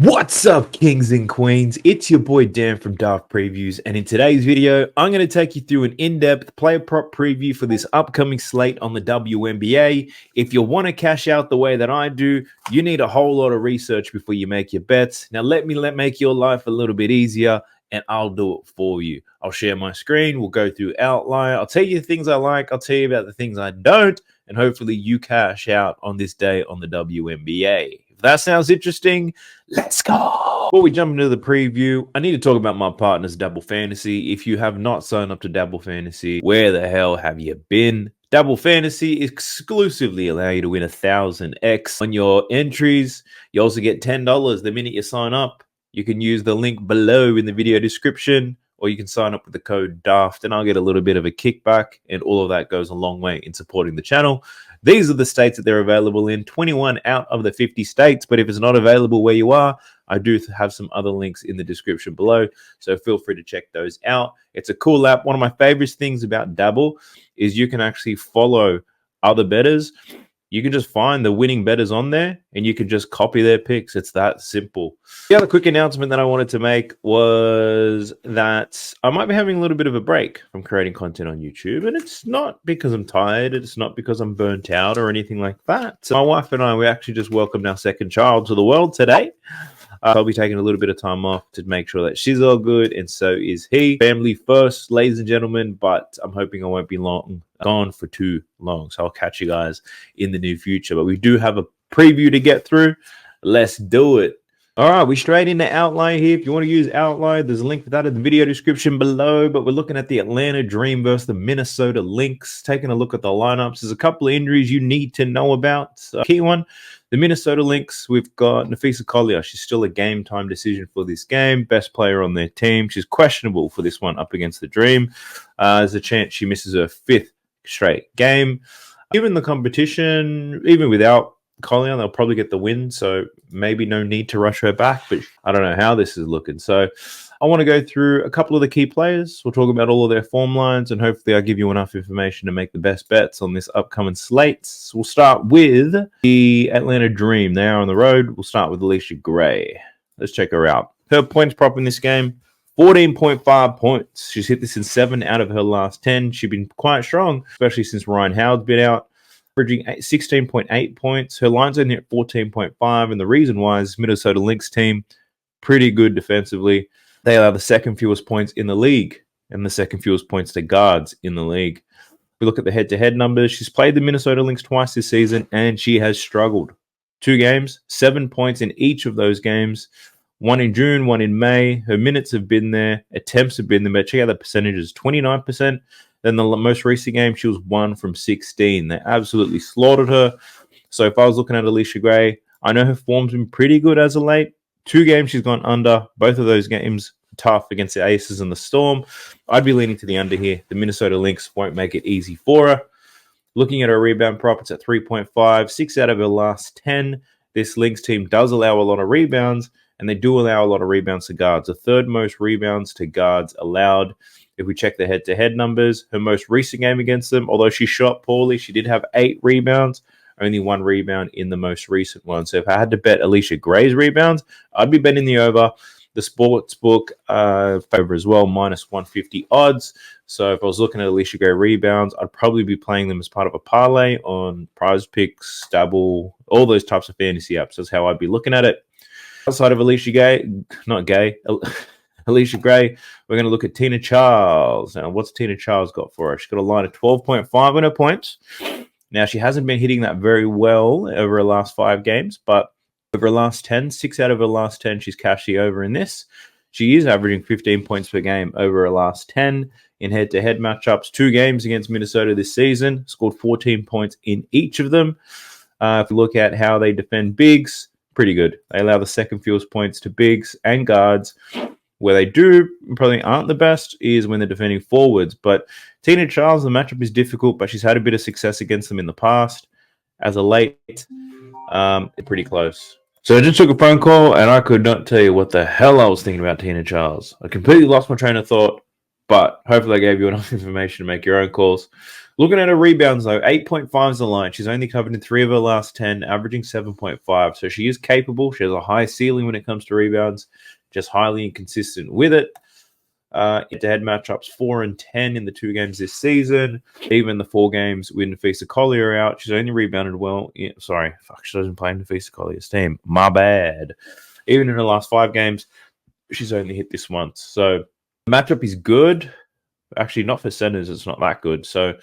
What's up, kings and queens? It's your boy Dan from Daft Previews, and in today's video, I'm going to take you through an in-depth player prop preview for this upcoming slate on the WNBA. If you want to cash out the way that I do, you need a whole lot of research before you make your bets. Now, let me make your life a little bit easier, and I'll do it for you. I'll share my screen. We'll go through outline. I'll tell you the things I like. I'll tell you about the things I don't, and hopefully you cash out on this day on the WNBA. If that sounds interesting, let's go. Before we jump into the preview, I need to talk about my partners, Dabble Fantasy. If you have not signed up to Dabble Fantasy, where the hell have you been? Dabble Fantasy exclusively allow you to win 1000x on your entries. You also get $10 the minute you sign up. You can use the link below in the video description, or you can sign up with the code DAFT, and I'll get a little bit of a kickback, and all of that goes a long way in supporting the channel. These are the states that they're available in, 21 out of the 50 states, but if it's not available where you are, I do have some other links in the description below, so feel free to check those out. It's a cool app. One of my favorite things about Dabble is you can actually follow other bettors. You can just find the winning bettors on there and you can just copy their picks. It's that simple. The other quick announcement that I wanted to make was that I might be having a little bit of a break from creating content on YouTube. And it's not because I'm tired. It's not because I'm burnt out or anything like that. So my wife and I, we actually just welcomed our second child to the world today. I'll be taking a little bit of time off to make sure that she's all good, and so is he. Family first, ladies and gentlemen, but I'm hoping I won't be gone for too long, so I'll catch you guys in the near future. But we do have a preview to get through. Let's do it. All right, we're straight into outline here. If you want to use outline, there's a link for that in the video description below. But we're looking at the Atlanta Dream versus the Minnesota Lynx, taking a look at the lineups. There's a couple of injuries you need to know about. Key one, the Minnesota Lynx, we've got Nafisa Collier. She's still a game time decision for this game. Best player on their team. She's questionable for this one up against the Dream. There's a chance she misses her 5th straight game. Given the competition, even without Collier, they'll probably get the win, so maybe no need to rush her back, but I don't know how this is looking. So I want to go through a couple of the key players. We'll talk about all of their form lines, and hopefully I'll give you enough information to make the best bets on this upcoming slate. So we'll start with the Atlanta Dream. They are on the road. We'll start with Alicia Gray. Let's check her out. Her points prop in this game, 14.5 points. She's hit this in 7 out of her last 10. She's been quite strong, especially since Ryan Howard's been out. Averaging 16.8 points. Her line's only at 14.5, and the reason why is Minnesota Lynx team pretty good defensively. They allow the second fewest points in the league and the second fewest points to guards in the league. We look at the head-to-head numbers. She's played the Minnesota Lynx twice this season, and she has struggled. 2 games, 7 points in each of those games. 1 in June, 1 in May. Her minutes have been there. Attempts have been there. But check out the percentages, 29%. Then the most recent game, she was 1 from 16. They absolutely slaughtered her. So if I was looking at Alicia Gray, I know her form's been pretty good as of late. 2 games she's gone under. Both of those games tough against the Aces and the Storm. I'd be leaning to the under here. The Minnesota Lynx won't make it easy for her. Looking at her rebound prop, it's at 3.5. 6 out of her last 10. This Lynx team does allow a lot of rebounds, and they do allow a lot of rebounds to guards. The 3rd most rebounds to guards allowed. If we check the head-to-head numbers, her most recent game against them, although she shot poorly, she did have 8 rebounds, only 1 rebound in the most recent one. So if I had to bet Alicia Gray's rebounds, I'd be betting the over. The sports book favor as well, minus 150 odds. So if I was looking at Alicia Gray rebounds, I'd probably be playing them as part of a parlay on Prize Picks, Dabble, all those types of fantasy apps. That's how I'd be looking at it. Outside of Alicia Gray, Alicia Gray, we're going to look at Tina Charles. Now, what's Tina Charles got for her? She's got a line of 12.5 in her points. Now, she hasn't been hitting that very well over her last 5 games, but over her last 10, 6 out of her last 10, she's cashed the over in this. She is averaging 15 points per game over her last 10 in head-to-head matchups. 2 games against Minnesota this season, scored 14 points in each of them. If we look at how they defend bigs, pretty good. They allow the second fewest points to bigs and guards. Where they do probably aren't the best is when they're defending forwards. But Tina Charles, the matchup is difficult, but she's had a bit of success against them in the past. As of late, pretty close. So I just took a phone call, and I could not tell you what the hell I was thinking about Tina Charles. I completely lost my train of thought, but hopefully I gave you enough information to make your own calls. Looking at her rebounds, though, 8.5 is the line. She's only covered in 3 of her last 10, averaging 7.5. So she is capable. She has a high ceiling when it comes to rebounds, just highly inconsistent with it. Head-to-head matchups 4 and 10 in the 2 games this season. Even the 4 games with Nafisa Collier out, she's only rebounded well. She doesn't play Nafisa Collier's team. My bad. Even in her last 5 games, she's only hit this once. So the matchup is good. Actually, not for centers. It's not that good. So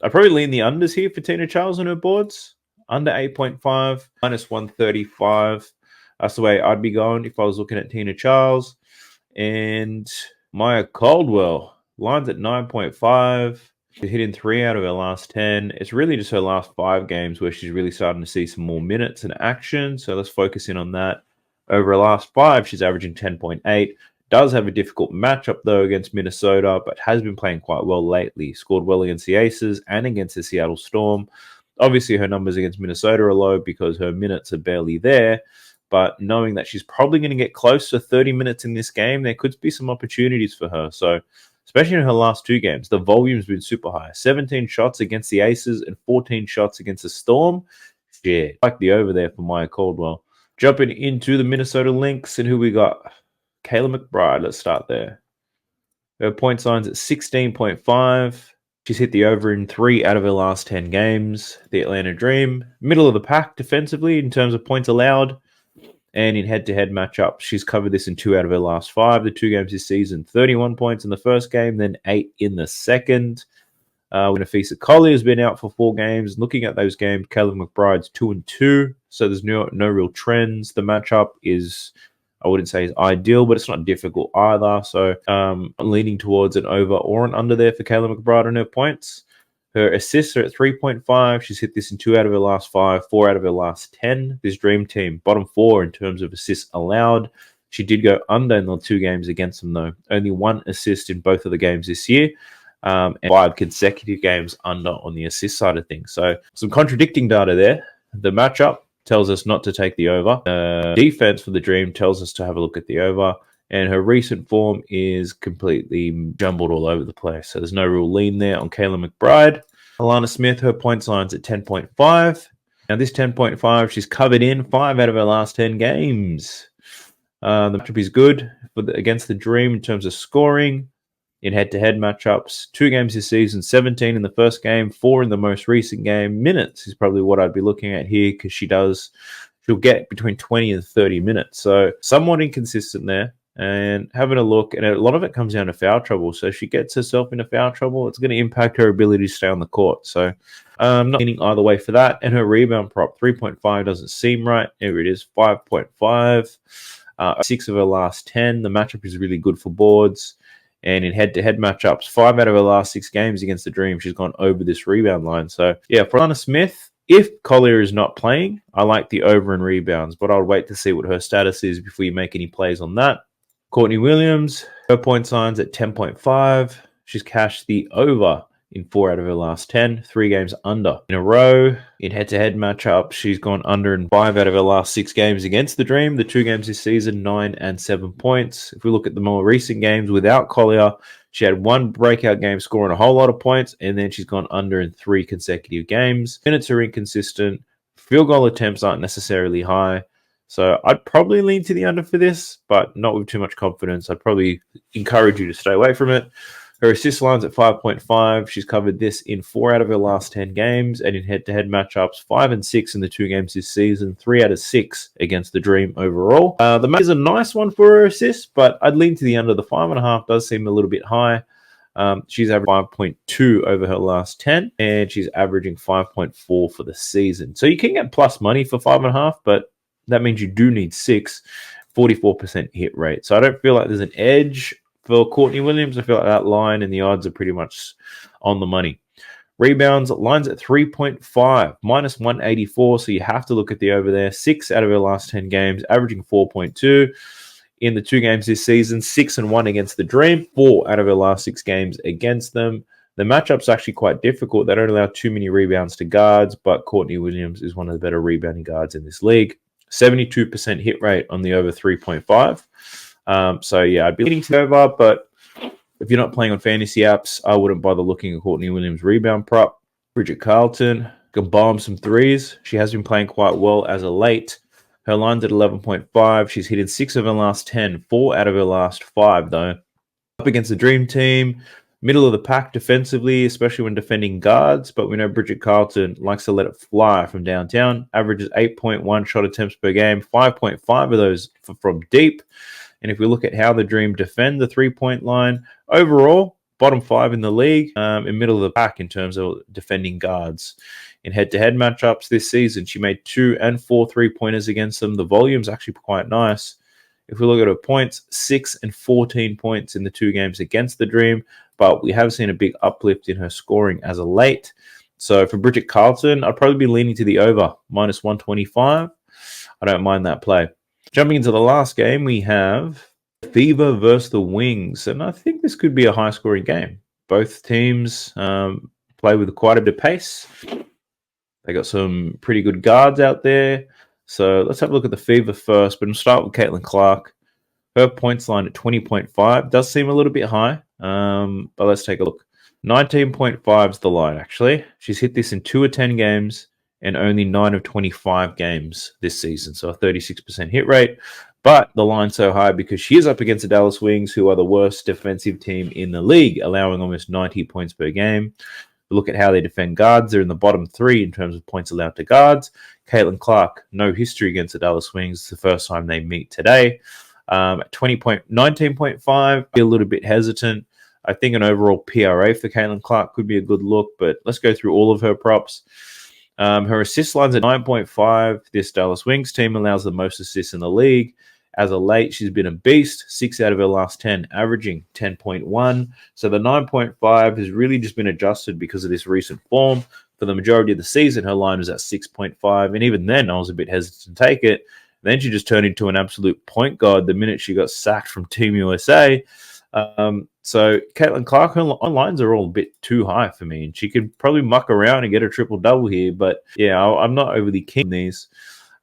I'd probably lean the unders here for Tina Charles on her boards. Under 8.5, minus 135. That's the way I'd be going if I was looking at Tina Charles. And Maya Caldwell, lines at 9.5. She's hitting 3 out of her last 10. It's really just her last 5 games where she's really starting to see some more minutes and action. So let's focus in on that. Over her last 5, she's averaging 10.8. Does have a difficult matchup, though, against Minnesota, but has been playing quite well lately. Scored well against the Aces and against the Seattle Storm. Obviously, her numbers against Minnesota are low because her minutes are barely there. But knowing that she's probably going to get close to 30 minutes in this game, there could be some opportunities for her. So, especially in her last 2 games, the volume's been super high. 17 shots against the Aces and 14 shots against the Storm. Shit. I like the over there for Maya Caldwell. Jumping into the Minnesota Lynx, and who we got? Kayla McBride, let's start there. Her point signs at 16.5. She's hit the over in 3 out of her last 10 games. The Atlanta Dream, middle of the pack defensively in terms of points allowed. And in head-to-head matchups, she's covered this in 2 out of her last 5. The 2 games this season, 31 points in the first game, then 8 in the second. When Nafisa Collier has been out for 4 games, looking at those games, Kayla McBride's 2 and 2. So there's no real trends. The matchup is, I wouldn't say is ideal, but it's not difficult either. So I'm leaning towards an over or an under there for Kayla McBride on her points. Her assists are at 3.5. She's hit this in 2 out of her last 5, 4 out of her last 10. This Dream Team, bottom 4 in terms of assists allowed. She did go under in the 2 games against them, though. Only 1 assist in both of the games this year. And 5 consecutive games under on the assist side of things. So some contradicting data there. The matchup tells us not to take the over. Defense for the Dream tells us to have a look at the over. And her recent form is completely jumbled all over the place. So there's no real lean there on Kayla McBride. Alana Smith, her points line's at 10.5. Now this 10.5, she's covered in 5 out of her last 10 games. The matchup is good against the Dream in terms of scoring. In head-to-head matchups, 2 games this season, 17 in the first game, 4 in the most recent game. Minutes is probably what I'd be looking at here because she'll get between 20 and 30 minutes. So somewhat inconsistent there. And having a look, and a lot of it comes down to foul trouble. So if she gets herself into foul trouble, it's going to impact her ability to stay on the court. So I'm not leaning either way for that. And her rebound prop, 3.5 doesn't seem right. Here it is, 5.5. 6 of her last 10. The matchup is really good for boards. And in head-to-head matchups, 5 out of her last 6 games against the Dream, she's gone over this rebound line. So, yeah, for Alana Smith, if Collier is not playing, I like the over in rebounds, but I'll wait to see what her status is before you make any plays on that. Courtney Williams, her point signs at 10.5. She's cashed the over in 4 out of her last 10, 3 games under in a row. In head-to-head matchups, she's gone under in 5 out of her last 6 games against the Dream. The 2 games this season, 9 and 7 points. If we look at the more recent games without Collier, she had 1 breakout game scoring a whole lot of points, and then she's gone under in 3 consecutive games. Minutes are inconsistent. Field goal attempts aren't necessarily high. So I'd probably lean to the under for this, but not with too much confidence. I'd probably encourage you to stay away from it. Her assist line's at 5.5. She's covered this in 4 out of her last 10 games, and in head-to-head matchups, 5 and 6 in the 2 games this season, 3 out of 6 against the Dream overall. The match is a nice one for her assist, but I'd lean to the under. The 5.5 does seem a little bit high. She's averaged 5.2 over her last 10, and she's averaging 5.4 for the season. So you can get plus money for 5.5, but that means you do need 6, 44% hit rate. So I don't feel like there's an edge for Courtney Williams. I feel like that line and the odds are pretty much on the money. Rebounds, lines at 3.5, minus 184. So you have to look at the over there. 6 out of her last 10 games, averaging 4.2. In the 2 games this season, 6 and 1 against the Dream, 4 out of her last 6 games against them. The matchup's actually quite difficult. They don't allow too many rebounds to guards, but Courtney Williams is one of the better rebounding guards in this league. 72% hit rate on the over 3.5. So, yeah, I'd be leaning to over, but If you're not playing on fantasy apps, I wouldn't bother looking at Courtney Williams' rebound prop. Bridget Carlton can bomb some threes. She has been playing quite well as of late. Her line's at 11.5. She's hit in 6 of her last 10, 4 out of her last 5, though. Up against the Dream Team, middle of the pack defensively, especially when defending guards, but we know Bridget Carlton likes to let it fly from downtown. Averages 8.1 shot attempts per game, 5.5 of those from deep. And if we look at how the Dream defend the three-point line, overall, bottom 5 in the league, in middle of the pack in terms of defending guards. In head-to-head matchups this season, she made 2 and 4 3-pointers against them. The volume's actually quite nice. If we look at her points, 6 and 14 points in the 2 games against the Dream, but we have seen a big uplift in her scoring as of late. So for Bridget Carlton, I'd probably be leaning to the over, minus 125. I don't mind that play. Jumping into the last game, we have Fever versus the Wings, and I think this could be a high-scoring game. Both teams play with quite a bit of pace. They got some pretty good guards out there. So let's have a look at the Fever first, but we'll start with Caitlin Clark. Her points line at 20.5 does seem a little bit high, but let's take a look. 19.5 is the line, actually. She's hit this in 2 of 10 games and only 9 of 25 games this season, so a 36% hit rate. But the line's so high because she is up against the Dallas Wings, who are the worst defensive team in the league, allowing almost 90 points per game. Look at how they defend guards. They're in the bottom 3 in terms of points allowed to guards. Caitlin Clark, no history against the Dallas Wings. It's the first time they meet today. 19.5, be a little bit hesitant. I think an overall PRA for Caitlin Clark could be a good look, but let's go through all of her props. Her assist line's at 9.5. This Dallas Wings team allows the most assists in the league. As of late, she's been a beast, 6 out of her last 10, averaging 10.1. So the 9.5 has really just been adjusted because of this recent form. For the majority of the season, her line was at 6.5, and even then, I was a bit hesitant to take it. Then she just turned into an absolute point guard the minute she got sacked from Team USA. So Caitlin Clark, her lines are all a bit too high for me, and she could probably muck around and get a triple-double here, but yeah, I'm not overly keen on these.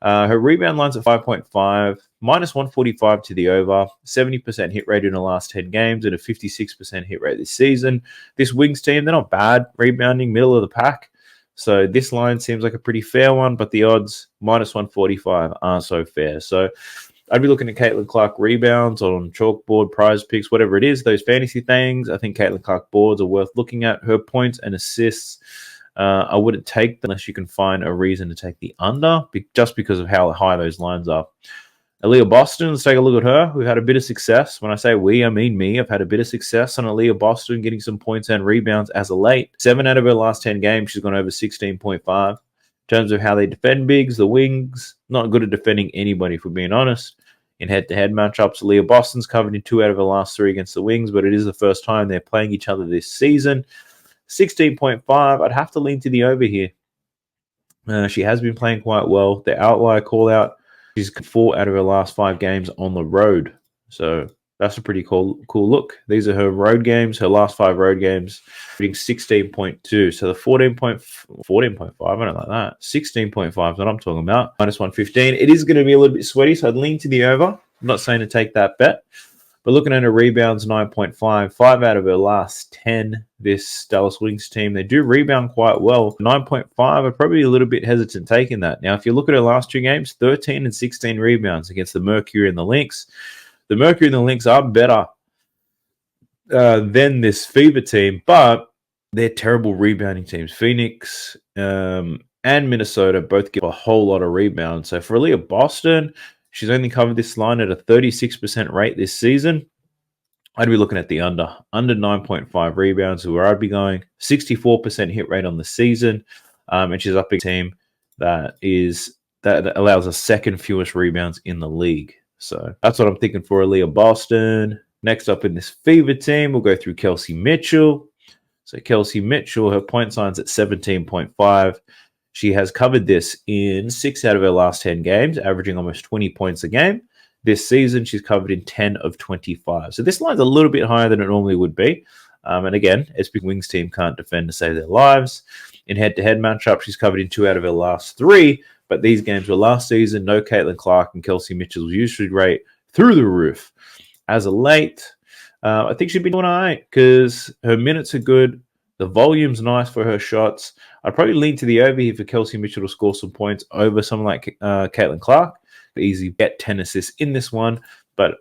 Her rebound line's at 5.5, minus 145 to the over, 70% hit rate in the last 10 games, and a 56% hit rate this season. This Wings team, they're not bad, rebounding, middle of the pack. So this line seems like a pretty fair one, but the odds, minus 145, aren't so fair. So I'd be looking at Caitlin Clark rebounds on chalkboard, prize picks, whatever it is, those fantasy things. I think Caitlin Clark boards are worth looking at. Her points and assists, I wouldn't take them unless you can find a reason to take the under, just because of how high those lines are. Aaliyah Boston, let's take a look at her. We've had a bit of success. When I say we, I mean me. I've had a bit of success on Aaliyah Boston, getting some points and rebounds as of late. 7 out of her last 10 games, she's gone over 16.5. In terms of how they defend bigs, the Wings, not good at defending anybody, if we're being honest. In head-to-head matchups, Aaliyah Boston's covered in 2 out of the last 3 against the Wings, but it is the first time they're playing each other this season. 16.5, I'd have to lean to the over here. She has been playing quite well. The outlier call-out, she's 4 out of her last 5 games on the road. So that's a pretty cool look. These are her road games, her last 5 road games, hitting 16.2. So the 14.5, I don't like that. 16.5 is what I'm talking about. Minus 115. It is going to be a little bit sweaty, so I'd lean to the over. I'm not saying to take that bet. But looking at her rebounds, 9.5, 5 out of her last 10, this Dallas Wings team, they do rebound quite well. 9.5, I'm probably a little bit hesitant taking that. Now, if you look at her last 2 games, 13 and 16 rebounds against the Mercury and the Lynx. The Mercury and the Lynx are better than this Fever team, but they're terrible rebounding teams. Phoenix and Minnesota both give a whole lot of rebounds. So for Aaliyah Boston, she's only covered this line at a 36% rate this season. I'd be looking at the under 9.5 rebounds, where I'd be going. 64% hit rate on the season, and she's up a team that allows us second fewest rebounds in the league. So that's what I'm thinking for Aaliyah Boston. Next up in this Fever team, we'll go through Kelsey Mitchell. So Kelsey Mitchell, her point line's at 17.5. She has covered this in 6 out of her last 10 games, averaging almost 20 points a game. This season, she's covered in 10 of 25. So this line's a little bit higher than it normally would be. And again, SP Wings team can't defend to save their lives. In head-to-head matchup, she's covered in 2 out of her last 3. But these games were last season. No Caitlin Clark, and Kelsey Mitchell's usage rate through the roof. As of late, I think she'd be doing all right because her minutes are good. The volume's nice for her shots. I'd probably lean to the over here for Kelsey Mitchell to score some points over someone like Caitlin Clark. Easy bet 10 assists in this one. But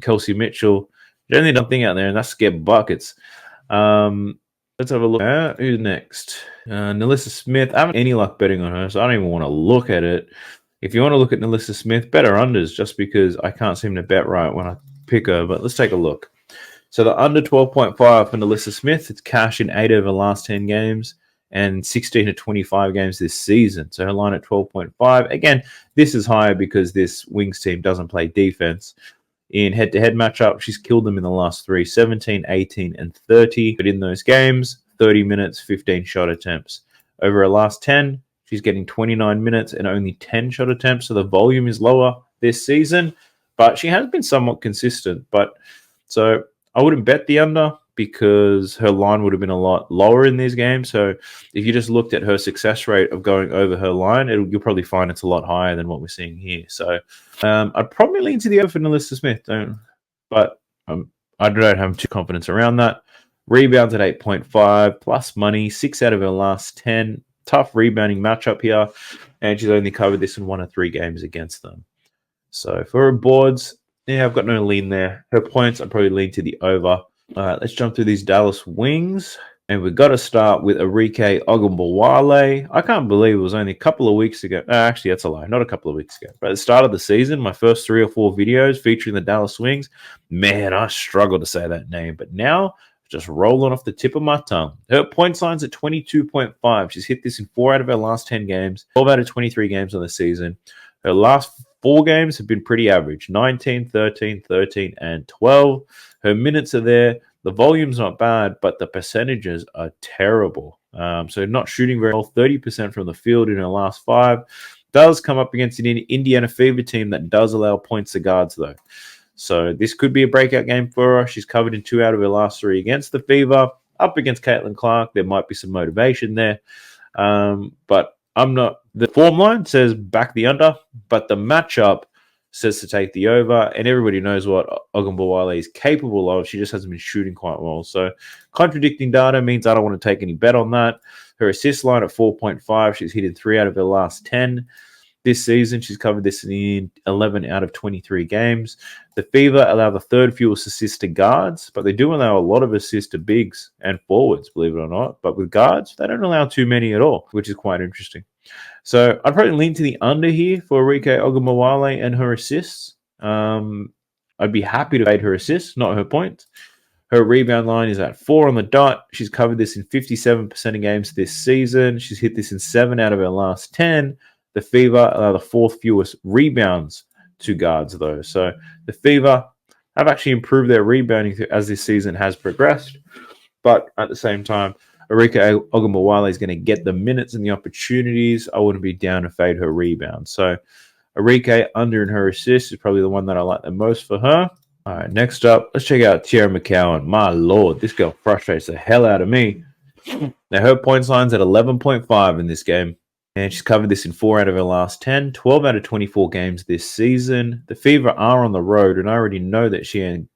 Kelsey Mitchell, the only dumb thing out there, and that's to get buckets. Let's have a look at who's next. Nalissa Smith. I haven't any luck betting on her, so I don't even want to look at it. If you want to look at Nalissa Smith, bet her unders just because I can't seem to bet right when I pick her. But let's take a look. So the under 12.5 for Nalissa Smith, it's cash in 8 over the last 10 games and 16 to 25 games this season. So her line at 12.5. Again, this is higher because this Wings team doesn't play defense. In head-to-head matchup, she's killed them in the last 3, 17, 18, and 30. But in those games, 30 minutes, 15 shot attempts. Over her last 10, she's getting 29 minutes and only 10 shot attempts. So the volume is lower this season. But she has been somewhat consistent. So I wouldn't bet the under because her line would have been a lot lower in these games. So if you just looked at her success rate of going over her line, you'll probably find it's a lot higher than what we're seeing here. So I'd probably lean to the over for Nalissa Smith, but I don't have too confidence around that. Rebounds at 8.5, plus money, 6 out of her last 10. Tough rebounding matchup here, and she's only covered this in 1 or 3 games against them. So for her boards, yeah, I've got no lean there. Her points, I'd probably lean to the over. All right, let's jump through these Dallas Wings. And we've got to start with Arike Ogunbowale. I can't believe it was only a couple of weeks ago. Actually, that's a lie. Not a couple of weeks ago. But at the start of the season, my first 3 or 4 videos featuring the Dallas Wings, man, I struggle to say that name. But now, just rolling off the tip of my tongue. Her points line's at 22.5. She's hit this in 4 out of her last 10 games, 12 out of 23 games on the season. Her last 4 games have been pretty average, 19, 13, 13, and 12. Her minutes are there. The volume's not bad, but the percentages are terrible. So not shooting very well, 30% from the field in her last 5. Does come up against an Indiana Fever team that does allow points to guards, though. So this could be a breakout game for her. She's covered in 2 out of her last 3 against the Fever. Up against Caitlin Clark, there might be some motivation there. But I'm not. The form line says back the under, but the matchup says to take the over, and everybody knows what Ogunbowale is capable of. She just hasn't been shooting quite well. So contradicting data means I don't want to take any bet on that. Her assist line at 4.5. She's hit in 3 out of her last 10. This season, she's covered this in 11 out of 23 games. The Fever allow the 3rd fewest assists to guards, but they do allow a lot of assists to bigs and forwards, believe it or not. But with guards, they don't allow too many at all, which is quite interesting. So I'd probably lean to the under here for Arike Ogunbowale and her assists. I'd be happy to fade her assists, not her points. Her rebound line is at 4 on the dot. She's covered this in 57% of games this season. She's hit this in 7 out of her last 10. The Fever allow the 4th fewest rebounds to guards, though. So the Fever have actually improved their rebounding as this season has progressed. But at the same time, Arike Ogunbowale is going to get the minutes and the opportunities. I wouldn't be down to fade her rebound. So Arike under in her assists is probably the one that I like the most for her. All right, next up, let's check out Tiara McCowan. My Lord, this girl frustrates the hell out of me. Now, her points line's at 11.5 in this game. And she's covered this in 4 out of her last 10, 12 out of 24 games this season. The Fever are on the road, and I already know that the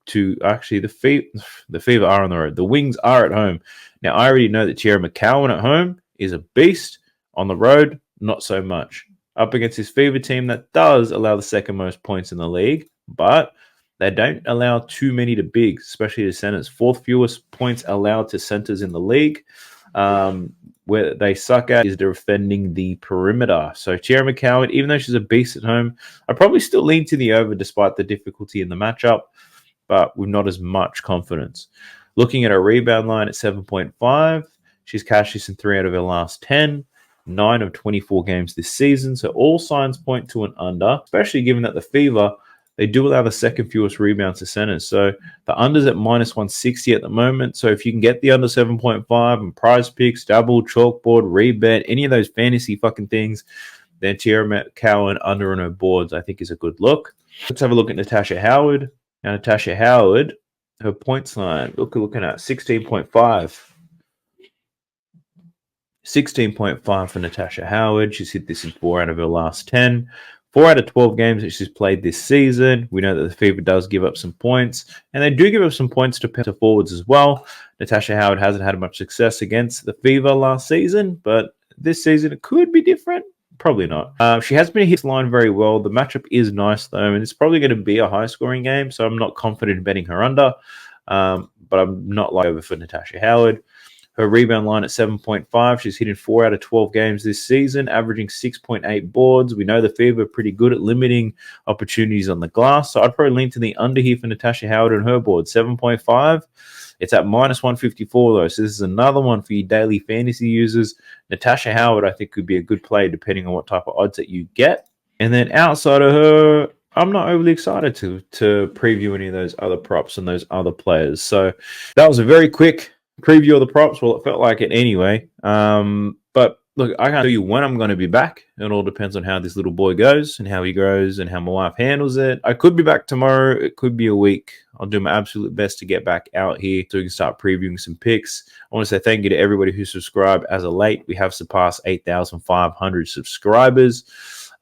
Fever are on the road. The Wings are at home. Now, I already know that Tiara McCowan at home is a beast. On the road, not so much. Up against this Fever team that does allow the 2nd most points in the league, but they don't allow too many to bigs, especially to centers. 4th fewest points allowed to centers in the league. Where they suck at is defending the perimeter. So Tiara McCowan, even though she's a beast at home, I probably still lean to the over despite the difficulty in the matchup, but with not as much confidence. Looking at her rebound line at 7.5, she's cashed this in 3 out of her last 10, 9 of 24 games this season. So all signs point to an under, especially given that the Fever, they do allow the 2nd fewest rebounds to centers. So the under's at minus 160 at the moment. So if you can get the under 7.5 and prize picks, double, chalkboard, rebet, any of those fantasy fucking things, then Tiara McCowan under on her boards, I think is a good look. Let's have a look at Natasha Howard. Now, Natasha Howard, her points line, looking at 16.5. 16.5 for Natasha Howard. She's hit this in 4 out of her last 10. 4 out of 12 games that she's played this season. We know that the Fever does give up some points, and they do give up some points to forwards as well. Natasha Howard hasn't had much success against the Fever last season, but this season it could be different. Probably not. She has been hit line very well. The matchup is nice though, and it's probably going to be a high-scoring game, so I'm not confident in betting her under. But I'm not like over for Natasha Howard. Her rebound line at 7.5. She's hit in 4 out of 12 games this season, averaging 6.8 boards. We know the Fever are pretty good at limiting opportunities on the glass, so I'd probably lean to the under here for Natasha Howard and her board, 7.5. It's at minus 154 though, so this is another one for you daily fantasy users. Natasha Howard, I think, could be a good play depending on what type of odds that you get. And then outside of her, I'm not overly excited to preview any of those other props and those other players. So that was a very quick preview of the props. Well, it felt like it anyway. But look, I can't tell you when I'm going to be back. It all depends on how this little boy goes and how he grows and how my wife handles it. I could be back tomorrow. It could be a week. I'll do my absolute best to get back out here so we can start previewing some picks. I want to say thank you to everybody who subscribed as of late. We have surpassed 8,500 subscribers.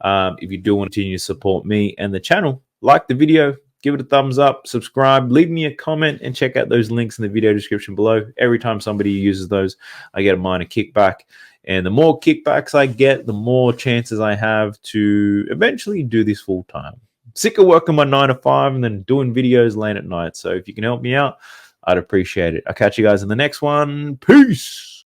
If you do want to continue to support me and the channel, like the video, give it a thumbs up, subscribe, leave me a comment, and check out those links in the video description below. Every time somebody uses those, I get a minor kickback. And the more kickbacks I get, the more chances I have to eventually do this full time. Sick of working my 9 to 5 and then doing videos late at night. So if you can help me out, I'd appreciate it. I'll catch you guys in the next one. Peace.